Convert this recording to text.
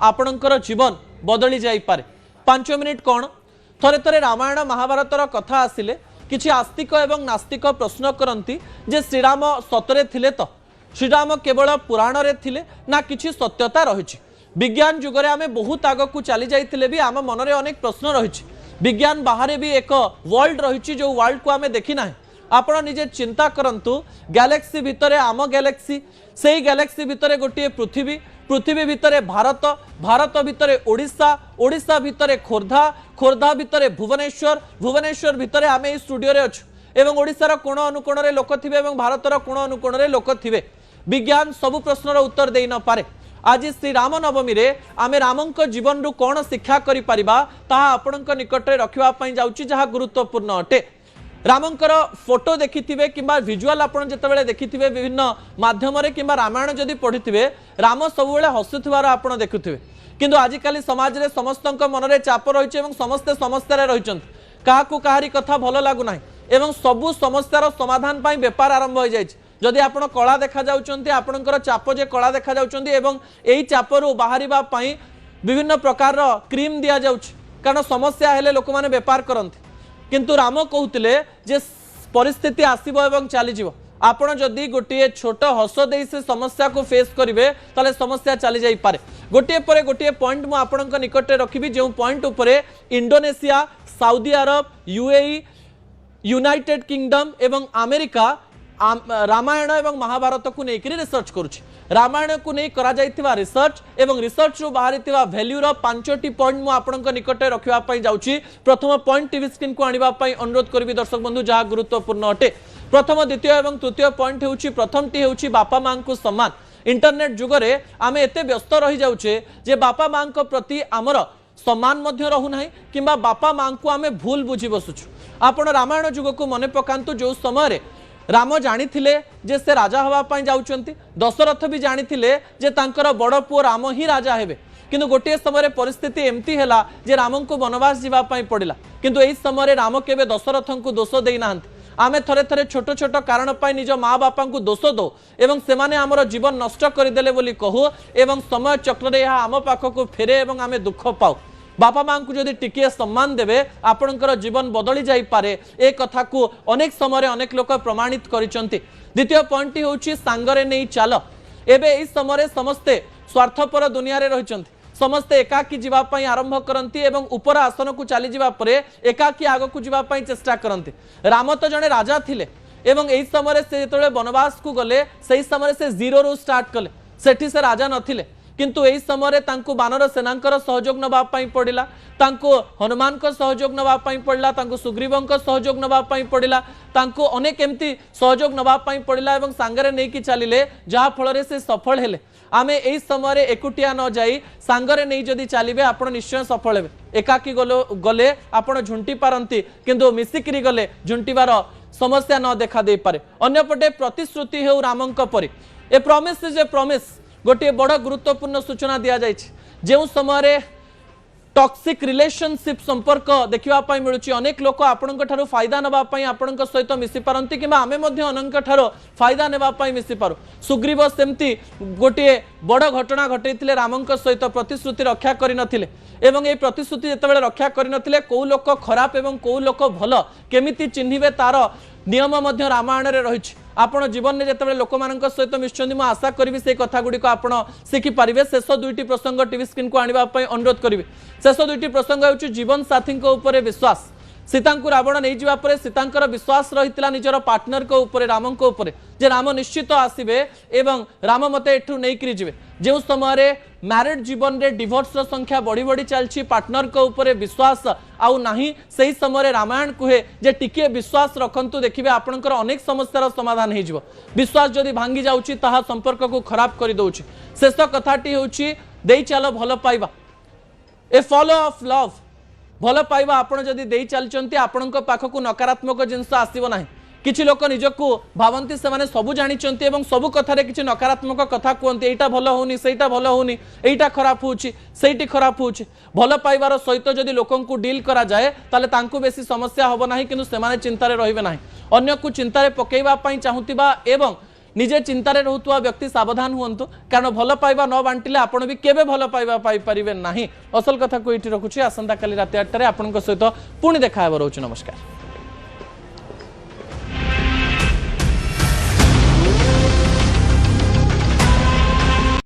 आपणकर जीवन बदली जाई पारे। 5 मिनिट कौन थरे थरे रामायण महाभारतर कथा आसिले किछि आस्तिक एवं नास्तिक प्रश्न करती जे श्रीराम सतरे थिले तो श्रीराम केवल पुराण रे थिले ना किछि सत्यता रही। विज्ञान जुगरे आमे बहुत आग को चली जाइतिले भी आम मनरे अनेक प्रश्न रही। विज्ञान बाहर भी एक वर्ल्ड रही जो वर्ल्ड को आमे देखी ना। आपण निजे चिंता करंतु गैलेक्सी भितरे आम गैलेक्सी से गैलेक्सी भितरे गोटे पृथ्वी पृथ्वी भितरे भारत भारत भितरे ओडिशा ओडिशा भितरे खोर्धा खोर्धा भितरे भुवनेश्वर भुवनेश्वर भितरे आमे ई स्टूडियो रे अछु एवं ओडिशार कोण अनुकोण रे लोक थिबे एवं भारतर कोण अनुकोण रे लोक थिबे। विज्ञान सबु प्रश्नर उत्तर देई न पारे। आज श्री राम नवमी रे आमे रामंक जीवन रु कोण शिक्षा करि परिबा ताहा आपणक निकट रे रखिबा पई जाउची जहा गुरुत्वपूर्ण अटे। रामंकर फोटो देखिथिबे किंबा विजुअल आपण जेतेबेले देखिथिबे विभिन्न माध्यम रे किंबा रामायण जदि पढिथिबे राम सबुबेले हसुथिबार आपण देखुथिबे। किंतु आजिकाली समाज रे समस्तंक मन रे चाप रहिছে एवं समस्ते समस्या रे रहिचंत काहाकू काहारी कथा भलो लागु नाही एवं सबु समस्यार समाधान पई व्यापार आरंभ हो जायछि। जदि आपण कला देखा जाउचंती आपणकर चाप जे कला देखा जाउचंती एवं एई चापरु बाहरिबा पई विभिन्न प्रकार रो क्रीम दिया जाउछि कारण समस्या हेले लोक माने व्यापार करंती। किंतु राम कहते जे परिस्थिति आसब एवं चली आपण जदि गोटे छोट हस दे से समस्या को फेस करेंगे ताले समस्या चली जाई पारे। गोटे पर गोटे पॉइंट मु आपणक निकट रखी जो पॉइंट उपरे इंडोनेशिया सऊदी अरब यूएई यूनाइटेड किंगडम एवं अमेरिका रामायण एवं महाभारत को लेकर रिसर्च करुछि। रामायण को नहीं करा जाइथिबा रिसर्च एवं रिसर्च रु बाहरी भैल्यू रो 5टी पॉइंट मु आपणक निकट रखिबा पई जाउछि। प्रथम पॉइंट टीवी स्क्रीन को आनिबा पई अनुरोध करबी दर्शक बंधु जहा गुरुत्वपूर्ण अटे। प्रथम द्वितीय एवं तृतीय पॉइंट हेउछि प्रथम टी हेउछि बापा मां को सम्मान। इंटरनेट जुगरे आमे एते व्यस्त रही जाउछे जे बापा मां को प्रति आमर सम्मान मध्य रहु नाही किंबा बापा मां को आमे भूल बुझी बसुछु। आपण रामायण जुग को मने पकांतु जो समय रे राम जानी जे से राजा हवा पाई जाउचंती दशरथ भी जानी जे तांकर बड़ पुओ राम ही राजा हेबे किंतु गोटे समय परिस्थिति एमती हैला जे राम को वनवास जीवा पाई पड़िला किंतु एई समय राम केबे दशरथ को दोष देई नाहंती। आमे थरे थरे छोट छोट कारण पाई निज माँ बापा को दोष दो एवं सेमाने आमर जीवन नष्ट करदेले बोली कहू एवं समय चक्र रे आम पाखक फेरे एवं आमे दुख पाऊ। बापा मां को जदि टिके सम्मान देवे आपणकर जीवन बदली जाई पारे ए कथा को अनेक समय अनेक लोक प्रमाणित करिसंती। द्वितीय पॉइंट होउची सांगरे नै चाल। एबे इस समय समस्ते स्वार्थपर दुनिया रे रहिसंती समस्ते एकाकी जीवा पई आरंभ करंती एवं ऊपर आसन को चली जीवा परे एकाकी आग को जीवा पई चेष्टा करंती। राम तो जने राजा थिले एवं एई समय से जेतले वनवास को गले सेई समय से जीरो रु स्टार्ट कले सेठी से राजा नथिले किंतु एई समय तांको बानर सेनांकर सहयोग नबा पई पड़िला तांको हनुमान को सहयोग नबा पई पड़िला तांको सुग्रीवं को सहयोग नबा पई पड़िला तांको अनेक एमती सहयोग नबा पई पड़िला एवं सांगरे नै कि चलिले जहा फल रे से सफल हेले। आमे एई समय एकुटिया न जाई सांगरे नै जदि चलिबे आपण निश्चय सफल हेबे। एकाकी गले आपण झुंटी पारंती किंतु मिसिकरी गले झुंटीबार समस्या न देखा दे पारे। अन्यपटे प्रतिश्रुति हेउ रामंक परि ए प्रॉमिस इज ए प्रॉमिस गोटे बड़ गुरुत्वपूर्ण सूचना दिया जाइछि। जो समय टॉक्सिक रिलेशनशिप संपर्क देखिबा पई मिलुछि अनेक लोक आपणक ठारो फायदा नबा पई आपणक सहित मिसि पारंती किबा आमे मध्ये अनेक ठारो फायदा नेबा पई मिसि पारु। सुग्रीव सेमती गोटे बड़ घटना घटैथिले रामंक सहित प्रतिश्रुति रक्षा करि नथिले एवं ए प्रतिश्रुति जेतेबेले रक्षा करि नथिले को लोक खराब एवं को लोक भल केमिति चिन्हिबे तार नियम मध्य रामायण रे रहिछि। आपण जीवन में जिते लोक मान सहित मिशुंट मुझे आशा करी से कथा गुड़िक आप शिखिपारे। शेष दुईटी प्रसंग टीवी स्क्रीन को आने अनुरोध करी। शेष दुईटी प्रसंग हो जीवन साथी विश्वास। सीता को रावण नहीं जावा परे सीतांकर विश्वास रही निजर पार्टनर को ऊपर राम को ऊपर जे राम निश्चित आसबे एवं राम मते एठू नहीं करी जिवे। जो समय मैरिड जीवन रे डिवोर्स रो संख्या बढ़ी बढ़ी चलछि पार्टनर को ऊपर विश्वास आउ नाही सही समय रामायण कहे जे टिके विश्वास रखंतु देखिबे आपनकर अनेक समस्यार समाधान हो जिवो। विश्वास जदि भांगी जाउछि ताहा संपर्क को खराब करि दउछि। शेष कथाटी होउछि देई चलो भल पाइबा ए फॉलो ऑफ लव। भल पाइबा आपण जदि देई चलचंती आपणक पाखकु नकारात्मक जिंस आसीबो नाही। किछि लोक निजकु भावंती से माने सबु जानिचंती एवं सबु कथारे किछि नकारात्मक कथा कहंती एटा भल होनी सेटा भल होनी एटा खराब होउछि सेटी खराब होउछि। भल पाइबार सहित जदि लोकंकु डील करा जाए ताले तांकु बेसी समस्या होबो नाही किंतु सेमाने चिंतारे रहिबे नाही। अन्य को चिंतारे पकेइबा पई चाहुतिबा एवं निजे चिंतार रोआ व्यक्ति सावधान हूँ कारण भल पाइबा न बांटिले आपण भी केबे भल पाइबा पाइपर ना असल कथा को ये रखुच्छी आसंता काली रात 8 आपंक सहित पुणी देखा रोच नमस्कार।